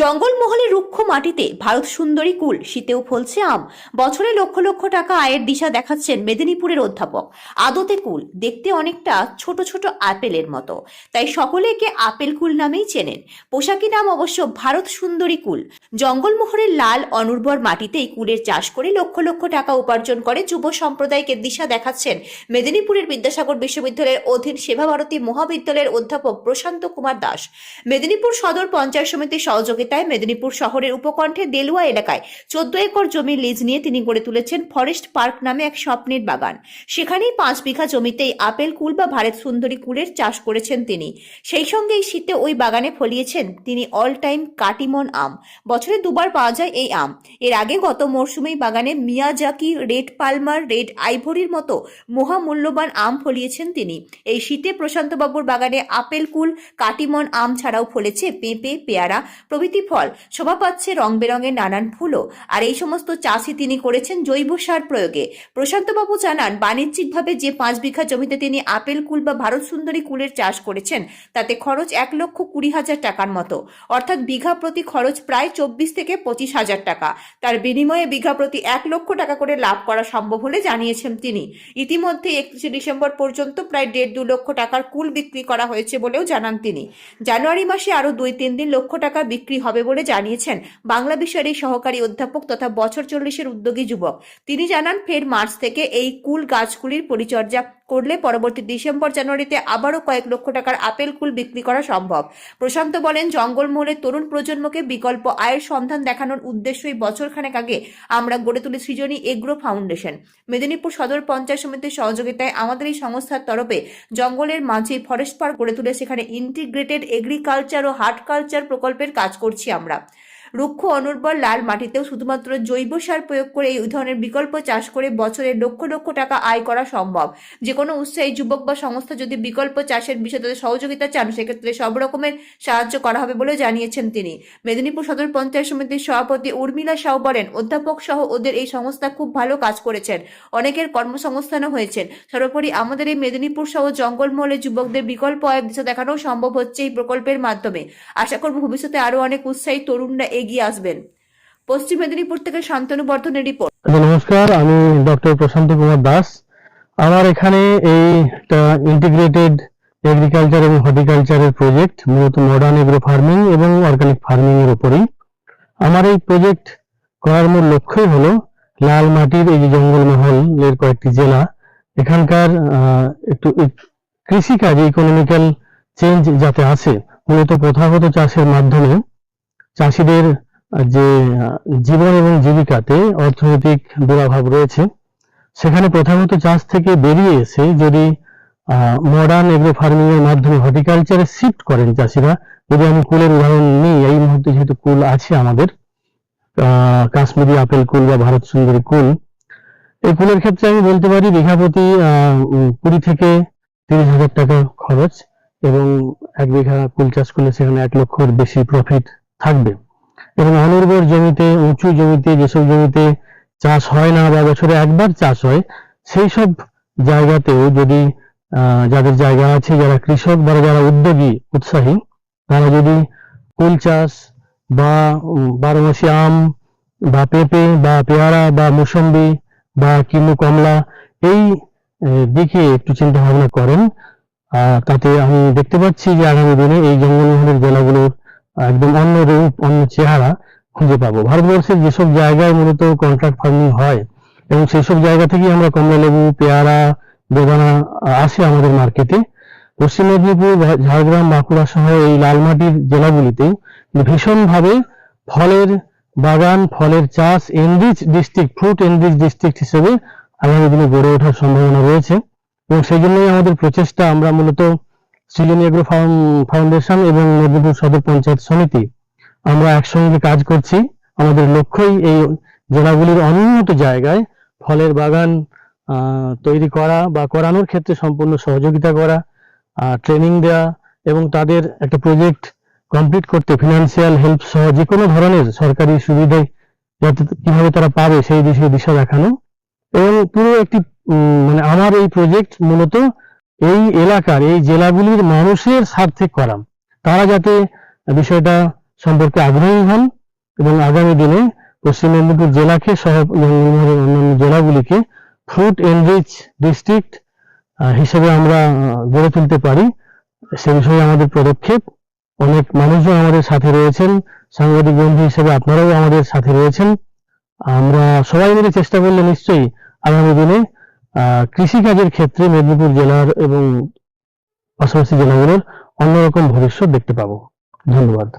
জঙ্গলমহলে রুক্ষ মাটিতে ভারত সুন্দরী কুল, শীতেও ফলছে আম। বছরে লক্ষ লক্ষ টাকা আয়ের দিশা দেখাচ্ছেন মেদিনীপুরের অধ্যাপক। আদতে কুল দেখতে অনেকটা ছোট ছোট আপেলের মতো, তাই সকলে একে আপেল কুল নামেই চেনেন। পোশাকি নাম অবশ্য ভারত সুন্দরী কুল। জঙ্গলমহলের লাল অনুর্বর মাটিতেই কুলের চাষ করে লক্ষ লক্ষ টাকা উপার্জন করে যুব সম্প্রদায়কে দিশা দেখাচ্ছেন মেদিনীপুরের বিদ্যাসাগর বিশ্ববিদ্যালয়ের অধীন সেবা ভারতী মহাবিদ্যালয়ের অধ্যাপক প্রশান্ত কুমার দাস। মেদিনীপুর সদর পঞ্চায়েত সমিতির সহযোগিতায় মেদিনীপুর শহরের উপকণ্ঠে দেলুয়া এলাকায় 14 একর জমি লিজ নিয়ে তিনি গড়ে তুলেছেন ফরেস্ট পার্ক নামে এক স্বপ্নের বাগান। সেখানেই 5 বিঘা জমিতেই আপেল কুল বা ভারত সুন্দরী কুলের চাষ করেছেন তিনি। সেই সঙ্গে এই শীতে ওই বাগানে ফলিয়েছেন তিনি অল টাইম কাটিমন আম। বছরে দুবার পাওয়া যায় এই আম। এর আগে গত মরশুমেই বাগানে মিয়াজাকি, রেড পালমার, রেড আইভরির মতো মহামূল্যবান আম ফলিয়েছেন তিনি। এই শীতে প্রশান্তবাবুর বাগানে আপেল কুল, কাটিমন আম ছাড়াও ফলেছে পেঁপে, পেয়ারা প্রভৃতি ফল। শোভা পাচ্ছে রং বেরঙের নানান ফুলও। আর এই সমস্ত চাষই তিনি করেছেন জৈব সার প্রয়োগে। প্রশান্তবাবু জানান, বাণিজ্যিকভাবে যে 5 বিঘা জমিতে তিনি আপেল কুল বা ভারত সুন্দরী কুলের চাষ করেছেন, তাতে খরচ 1,20,000 টাকার মতো, অর্থাৎ বিঘা প্রতি খরচ প্রায় 24 থেকে 25,000 টাকা। তার বিনিময়ে বিঘা প্রতি 1 লক্ষ টাকা করে লাভ করা সম্ভব বলে জানিয়েছেন তিনি। ইতিমধ্যে 31 ডিসেম্বর পর্যন্ত প্রায় 1.5-2 লক্ষ টাকার কুল বিক্রি করা হয়েছে বলেও জানান তিনি। জানুয়ারি মাসে আরো 2-3 লক্ষ টাকা বিক্রি হবে বলে জানিয়েছেন বাংলা বিষয়ের এই সহকারী অধ্যাপক তথা বছর 40-এর উদ্যোগী যুবক। তিনি জানান, ফের মার্চ থেকে এই কুল গাছগুলির পরিচর্যা করলে পরবর্তী ডিসেম্বর-জানুয়ারিতে আবারও কয়েক লক্ষ টাকার আপেল কুল বিক্রি করা সম্ভব। প্রশান্ত বলেন, জঙ্গলমহলের তরুণ প্রজন্মকে বিকল্প আয়ের সন্ধান দেখানোর উদ্দেশ্যই বছরখানেক আগে আমরা গড়ে তুলি সৃজনী এগ্রো ফাউন্ডেশন। মেদিনীপুর সদর পঞ্চায়েত সমিতির সহযোগিতায় আমাদের এই সংস্থার তরফে জঙ্গলের মাঝে ফরেস্ট পার্ক গড়ে তুলে সেখানে ইন্টিগ্রেটেড এগ্রিকালচার ও হার্টিকালচার প্রকল্পের কাজ করছি আমরা। রুক্ষ অনুর্বর লাল মাটিতেও শুধুমাত্র জৈব সার প্রয়োগ করে এই ধরনের বিকল্প চাষ করে বছরে লক্ষ লক্ষ টাকা আয় করা সম্ভব। যে কোনো উৎসাহী যুবক বা সংস্থা যদি বিকল্প চাষের বিষয়ে তাদের সহযোগিতা চান, সেক্ষেত্রে সব রকমের সাহায্য করা হবে বলে জানিয়েছেন তিনি। মেদিনীপুর সদর পঞ্চায়েত সমিতির সভাপতি উর্মিলা সাউ বলেন, অধ্যাপক সহ ওদের এই সংস্থা খুব ভালো কাজ করেছেন, অনেকের কর্মসংস্থানও হয়েছেন। সর্বোপরি আমাদের এই মেদিনীপুর সহ জঙ্গলমহলে যুবকদের বিকল্প আয়ের দিশা দেখানো সম্ভব হচ্ছে এই প্রকল্পের মাধ্যমে। আশা করব ভবিষ্যতে আরো অনেক উৎসাহী তরুণরা এগিয়ে আসবেন। পশ্চিম মেদিনীপুর থেকে শান্তনু বর্ধনের রিপোর্ট। নমস্কার, আমি ডক্টর প্রশান্ত কুমার দাস। আমার এখানে এই ইন্টিগ্রেটেড এগ্রিকালচার এবং হর্টিকালচারের প্রজেক্ট, মূলত মডার্ন এগ্রো ফার্মিং এবং অর্গানিক ফার্মিং এর উপরই। আমার এই প্রজেক্ট করার মূল লক্ষ্যই হলো লাল মাটির এই যে জঙ্গলমহলের কয়েকটি জেলা, এখানকার একটু কৃষিকাজে ইকোনমিক্যাল চেঞ্জ যাতে আসে। মূলত প্রথাগত চাষের মাধ্যমে চাষিদের যে জীবন এবং জীবিকাতে অর্থনৈতিক দুরাভাব রয়েছে, সেখানে প্রথাগত চাষ থেকে বেরিয়ে এসে যদি মডার্ন এগ্রো ফার্মিং এর মাধ্যমে হর্টিকালচারে শিফট করেন চাষিরা। যদি আমি কুলের উদাহরণ নিই, এই মুহূর্তে যেহেতু কুল আছে আমাদের, কাশ্মীরি আপেল কুল বা ভারত সুন্দরী কুল, এই কুলের ক্ষেত্রে আমি বলতে পারি বিঘা প্রতি 20 থেকে 30,000 টাকা খরচ, এবং 1 বিঘা কুল চাষ করলে সেখানে 1 লক্ষের বেশি প্রফিট থাকবে। এবং অনুর্বর জমিতে, উঁচু জমিতে, যেসব জমিতে চাষ হয় না বা বছরে একবার চাষ হয়, সেই সব জায়গাতেও যদি যাদের জায়গা আছে, যারা কৃষক বা যারা উদ্যোগী উৎসাহী, তারা যদি কুল চাষ বা 12 মাসি আম বা পেঁপে বা পেয়ারা বা মৌসম্বি বা কিনু কমলা, এই দিকে একটু চিন্তা ভাবনা করেন, তাতে আমি দেখতে পাচ্ছি যে আগামী দিনে এই জঙ্গলমহলের জেলাগুলোর একদম অন্য রূপ, অন্য চেহারা খুঁজে পাবো। ভারতবর্ষের যেসব জায়গায় মূলত কন্ট্রাক্ট ফার্মিং হয়, এবং সেসব জায়গা থেকেই আমরা কমলা লেবু, পেয়ারা, বেদানা আসে আমাদের মার্কেটে। পশ্চিম মেদিনীপুর, ঝাড়গ্রাম, বাঁকুড়া সহ এই লালমাটির জেলাগুলিতে ভীষণভাবে ফলের বাগান, ফলের চাষ enrich district, fruit enrich district হিসেবে আগামী দিনে গড়ে ওঠার সম্ভাবনা রয়েছে। এবং সেই জন্যই আমাদের প্রচেষ্টা, আমরা মূলত সৃজনী এগ্রো ফাউন্ডেশন এবং মেদিনীপুর সদর পঞ্চায়েত সমিতি আমরা একসঙ্গে কাজ করছি। আমাদের লক্ষ্যই এই জেলাগুলির অনুন্নত জায়গায় ফলের বাগান তৈরি করা বা করানোর ক্ষেত্রে সম্পূর্ণ সহযোগিতা করা, ট্রেনিং দেওয়া, এবং তাদের একটা প্রজেক্ট কমপ্লিট করতে ফিনান্সিয়াল হেল্প সহ যে কোনো ধরনের সরকারি সুবিধা যাতে কিভাবে তারা পাবে সেই দিশা দেখানো। এবং পুরো একটি মানে আমার এই প্রজেক্ট মূলত এই এলাকার, এই জেলাগুলির মানুষের স্বার্থে করা, তারা যাতে বিষয়টা সম্পর্কে আগ্রহী হন এবং আগামী দিনে পশ্চিম মেদিনীপুর জেলাকে সহ বঙ্গভঙ্গের অন্যান্য জেলাগুলিকে ফ্রুট এনরিচ ডিস্ট্রিক্ট হিসেবে আমরা গড়ে তুলতে পারি, সে বিষয়ে আমাদের পদক্ষেপ। অনেক মানুষজন আমাদের সাথে রয়েছেন, সাংবাদিক বন্ধু হিসেবে আপনারাও আমাদের সাথে রয়েছেন। আমরা সবাই মিলে চেষ্টা করলে নিশ্চয়ই আগামী দিনে কৃষিকাজের ক্ষেত্রে মেদিনীপুর জেলার এবং পাশাপাশি জেলাগুলোর অন্যরকম ভবিষ্যৎ দেখতে পাবো। ধন্যবাদ।